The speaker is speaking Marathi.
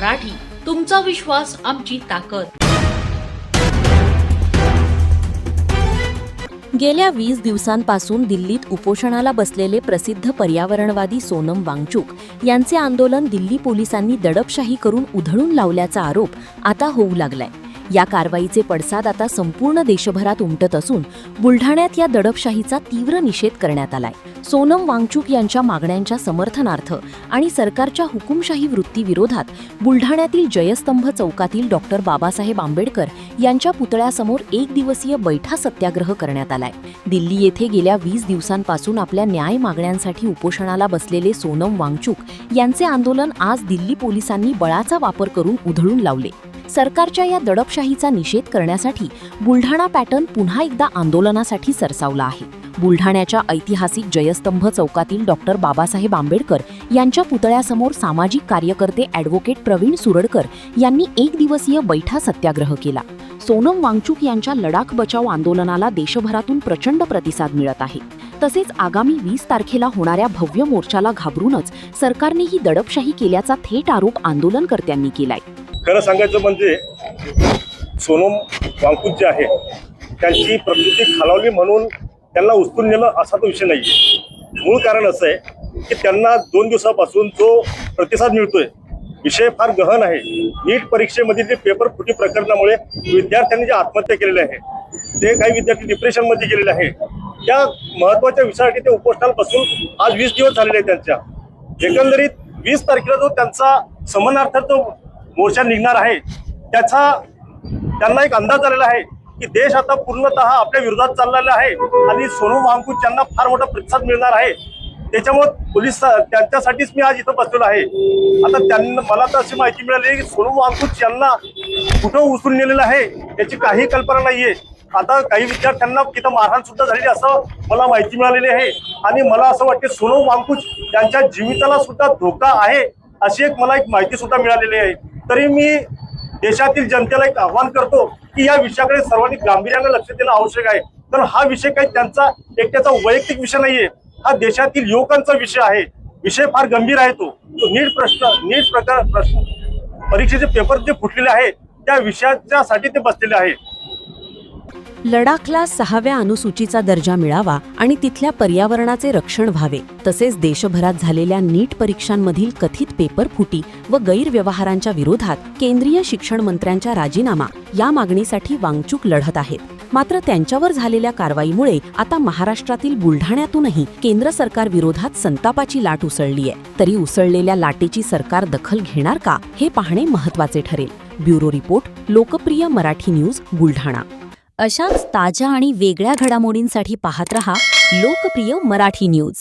मराठी, तुमचा विश्वास आमची ताकद। गेल्या 20 दिवसांपासून दिल्लीत उपोषणाला बसलेले प्रसिद्ध पर्यावरणवादी सोनम वांगचुक यांचे आंदोलन दिल्ली पोलिसांनी दडपशाही करून उधळून लावल्याचा आरोप आता होऊ लागलाय। या कारवाईचे पडसाद आता संपूर्ण देशभरात उमटत असून बुलढाण्यात या दडपशाहीचा तीव्र निषेध करण्यात आलाय। सोनम वांगचुक यांच्या मागण्यांच्या समर्थनार्थ आणि सरकारच्या हुकुमशाही वृत्तीविरोधात बुलढाण्यातील जयस्तंभ चौकातील डॉक्टर बाबासाहेब आंबेडकर यांच्या पुतळ्यासमोर एक दिवसीय बैठा सत्याग्रह करण्यात आलाय। दिल्ली येथे गेल्या 20 दिवसांपासून आपल्या न्याय मागण्यांसाठी उपोषणाला बसलेले सोनम वांगचुक यांचे आंदोलन आज दिल्ली पोलिसांनी बळाचा वापर करून उधळून लावले। सरकारच्या या दडपशाहीचा निषेध करण्यासाठी बुलढाणा पॅटर्न पुन्हा एकदा आंदोलनासाठी सरसावला आहे। बुलढाण्याच्या ऐतिहासिक जयस्तंभ चौकातील डॉक्टर बाबासाहेब आंबेडकर यांच्या पुतळ्यासमोर सामाजिक कार्यकर्ते ॲडव्होकेट प्रवीण सुरडकर यांनी एक दिवसीय बैठा सत्याग्रह केला। सोनम वांगचुक यांच्या लडाख बचाव आंदोलनाला देशभरातून प्रचंड प्रतिसाद मिळत आहे। तसेच आगामी 20 तारखेला होणाऱ्या भव्य मोर्चाला घाबरूनच सरकारने ही दडपशाही केल्याचा थेट आरोप आंदोलनकर्त्यांनी केलाय। खरं सांगायचं म्हणजे सोनम वांगचुक जे आहे त्यांची प्रकृती खालावली म्हणून त्यांना उचलून नेलं असा तो विषय नाही। मूळ कारण असं आहे की त्यांना 2 दिवसापासून जो प्रतिसाद मिळतोय विषय फार गहन आहे। नीट परीक्षेमध्ये जे पेपर फुटी प्रकरणामुळे विद्यार्थ्यांनी जे आत्महत्या केलेले आहे ते काही विद्यार्थी डिप्रेशनमध्ये गेलेले आहे। त्या महत्त्वाच्या विषयासाठी ते उपोषणाला बसून आज 20 दिवस झालेले आहेत त्यांच्या। एकंदरीत 20 तारखेला जो त्यांचा समन्वयार्थ जो मोर्चा निघणार आहे त्याचा त्यांना एक अंदाज आलेला आहे की देश आता पूर्णतः आपल्या विरोधात चाललेला आहे आणि सोनम वांगचुक यांना फार मोठा प्रतिसाद मिळणार आहे। त्याच्यामुळे पोलीस त्यांच्यासाठीच मी आज इथं बसलेलो आहे। आता त्यांना मला तर अशी माहिती मिळाली की सोनम वांगचुक यांना कुठं उचलून नेलेलं आहे याची काही कल्पना नाहीये। आता काही विद्यार्थ्यांना तिथं मारहाण सुद्धा झालेली असं मला माहिती मिळालेली आहे आणि मला असं वाटते सोनम वांगचुक यांच्या जीविताला सुद्धा धोका आहे अशी मला एक माहिती सुद्धा मिळालेली आहे। तरी मी देशातील जनतेला एक आव्हान करतो की या विषयाकडे सर्वांनी गांभीर्याने लक्ष देणं आवश्यक आहे। कारण हा विषय काही त्यांचा एकट्याचा वैयक्तिक विषय नाहीये, हा देशातील युवकांचा विषय आहे। विषय फार गंभीर आहे। तो नीट परीक्षेचे पेपर जे फुटलेले आहे त्या विषयाच्यासाठी ते बसलेले आहे। लडाखला 6व्या अनुसूचीचा दर्जा मिळावा आणि तिथल्या पर्यावरणाचे रक्षण व्हावे, तसेच देशभरात झालेल्या नीट परीक्षांमधील कथित पेपर फुटी व गैरव्यवहारांच्या विरोधात केंद्रीय शिक्षण मंत्र्यांचा राजीनामा या मागणीसाठी वांगचुक लढत आहेत। मात्र त्यांच्यावर झालेल्या कारवाईमुळे आता महाराष्ट्रातील बुलढाण्यातूनही केंद्र सरकार विरोधात संतापाची लाट उसळली आहे। तरी उसळलेल्या लाटेची सरकार दखल घेणार का हे पाहणे महत्त्वाचे ठरेल। ब्युरो रिपोर्ट, लोकप्रिय मराठी न्यूज, बुलढाणा। अशाच ताज्या आणि वेगळ्या घडामोडींसाठी पाहत रहा लोकप्रिय मराठी न्यूज।